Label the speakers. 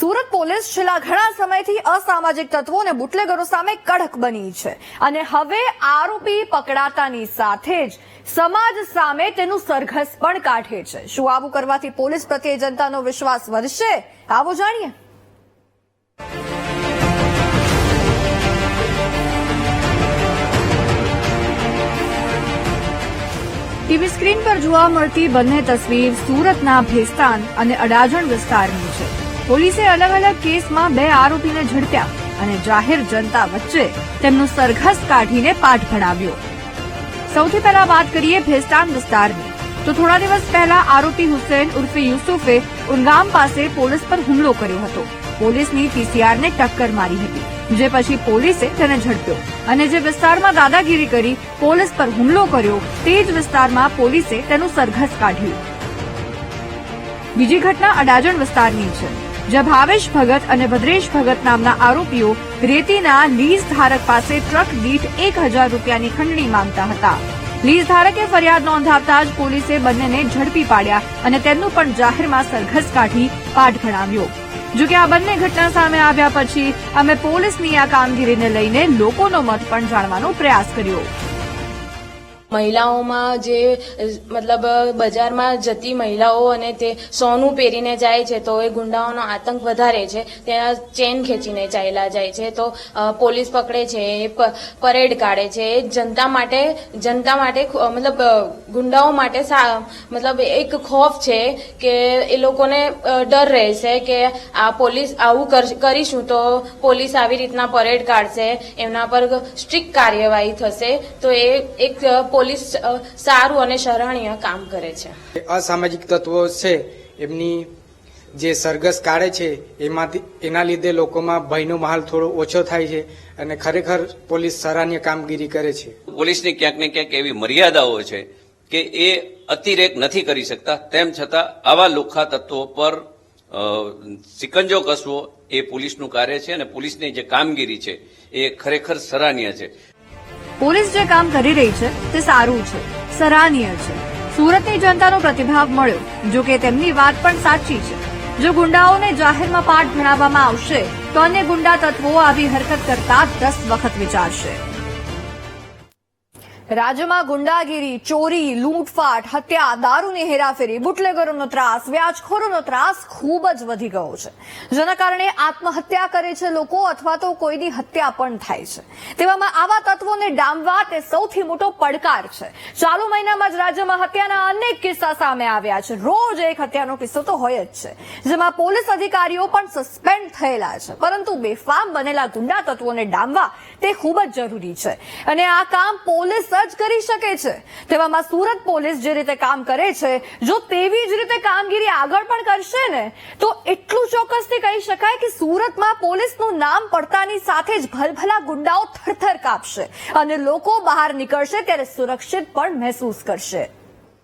Speaker 1: Surat police છેલ્લા ઘણા સમયથી અસામાજિક તત્વો અને બુટલેગરો સામે કડક બની છે અને હવે આરોપી પકડાતાની સાથે જ સમાજ સામે તેનું સરઘસ પણ કાઢે છે। શું આવું કરવાથી પોલીસ પ્રત્યે જનતાનો વિશ્વાસ વધશે? આવો જાણીએ। ટીવી સ્ક્રીન પર જોવા મળતી બંને તસવીર સુરતના ભેસ્તાન અને અડાજણ વિસ્તારની છે। પોલીસે અલગ અલગ કેસમાં 2 આરોપીને ઝડપ્યા અને જાહેર જનતા વચ્ચે તેમનું સરઘસ કાઢીને પાઠ ભણાવ્યો। સૌથી પહેલા વાત કરીએ ભેસ્તાન વિસ્તારની, તો થોડા દિવસ પહેલા આરોપી હુસૈન ઉર્ફે યુસુફે ઉનગામ પાસે પોલીસ પર હુમલો કર્યો હતો। પોલીસની પીસીઆરને ટક્કર મારી હતી, જે પછી પોલીસે તેને ઝડપ્યો અને જે વિસ્તારમાં દાદાગીરી કરી પોલીસ પર હુમલો કર્યો તે જ વિસ્તારમાં પોલીસે તેનું સરઘસ કાઢ્યું। બીજી ઘટના અડાજણ વિસ્તારની છે, જ્યાં ભાવેશ ભગત અને ભદ્રેશ ભગત નામના આરોપીઓ રેતીના લીઝ ધારક પાસે ટ્રક દીઠ 1000 રૂપિયાની ખંડણી માંગતા હતા। લીઝ ધારકે ફરિયાદ નોંધાવતા જ પોલીસે બંનેને ઝડપી પાડ્યા અને તેમનું પણ જાહેરમાં સરઘસ કાઢી પાઠ ભણાવ્યો। જોકે આ બંને ઘટના સામે આવ્યા પછી અમે પોલીસની આ કામગીરીને લઈને લોકોનો મત પણ જાણવાનો પ્રયાસ કર્યો।
Speaker 2: મહિલાઓમાં જે મતલબ બજારમાં જતી મહિલાઓ અને તે સોનું પહેરીને જાય છે તો એ ગુંડાઓનો આતંક વધારે છે। ત્યાં ચેન ખેંચીને ચાલ્યા જાય છે તો પોલીસ પકડે છે, પરેડ કાઢે છે। જનતા માટે મતલબ ગુંડાઓ માટે મતલબ એક ખોફ છે કે એ લોકોને ડર રહેશે કે આ પોલીસ આવું કરીશું તો પોલીસ આવી રીતના પરેડ કાઢશે, એમના પર સ્ટ્રિક્ટ કાર્યવાહી થશે। તો એ એક પોલીસ સારું અને સરાહનીય કામ કરે છે।
Speaker 3: અસામાજિક તત્વો છે એમની જે સરઘસ કાઢે છે એના લીધે લોકોમાં ભયનો માહોલ થોડો ઓછો થાય છે અને ખરેખર પોલીસ સરાહનીય કામગીરી કરે છે।
Speaker 4: પોલીસની ક્યાંક ને ક્યાંક એવી મર્યાદાઓ છે કે એ અતિરેક નથી કરી શકતા, તેમ છતાં આવા લુખ્ખા તત્વો પર સિકંજો કસવો એ પોલીસનું કાર્ય છે અને પોલીસની જે કામગીરી છે એ ખરેખર સરાહનીય છે।
Speaker 1: પોલીસ જે કામ કરી રહી છે તે સારું છે, સરાહનીય છે। સુરતની જનતાનો પ્રતિભાવ મળ્યો, જો કે તેમની વાત પણ સાચી છે। જો ગુંડાઓને જાહેરમાં પાઠ ભણાવવામાં આવશે તો અન્ય ગુંડા તત્વો આવી હરકત કરતા 10 વખત વિચારશે। રાજ્યમાં ગુંડાગીરી, ચોરી, લૂંટફાટ, હત્યા, દારૂની હેરાફેરી, બુટલેગરોનો ત્રાસ, વ્યાજખોરોનો ત્રાસ ખૂબ જ વધી ગયો છે, જેના કારણે આત્મહત્યા કરે છે લોકો અથવા તો કોઈની હત્યા પણ થાય છે। તેવામાં આવા તત્વોને ડામવા તે સૌથી મોટો પડકાર છે। ચાલુ મહિનામાં જ રાજ્યમાં હત્યાના અનેક કિસ્સા સામે આવ્યા છે। રોજ એક હત્યાનો કિસ્સો તો હોય જ છે, જેમાં પોલીસ અધિકારીઓ પણ સસ્પેન્ડ થયેલા છે, પરંતુ બેફામ બનેલા ગુંડા તત્વોને ડામવા તે ખૂબ જ જરૂરી છે અને આ કામ પોલીસ જ કરી શકે છે। તેવામાં સુરત પોલીસ જે રીતે કામ કરે છે, જો તેવી જ રીતે કામગીરી આગળ પણ કરશે ને તો એટલું ચોક્કસથી કહી શકાય કે સુરતમાં પોલીસનું નામ પડતાની સાથે જ ભલભલા ગુંડાઓ થરથર કાપશે અને લોકો બહાર નીકળશે ત્યારે સુરક્ષિત પણ મહેસૂસ કરશે।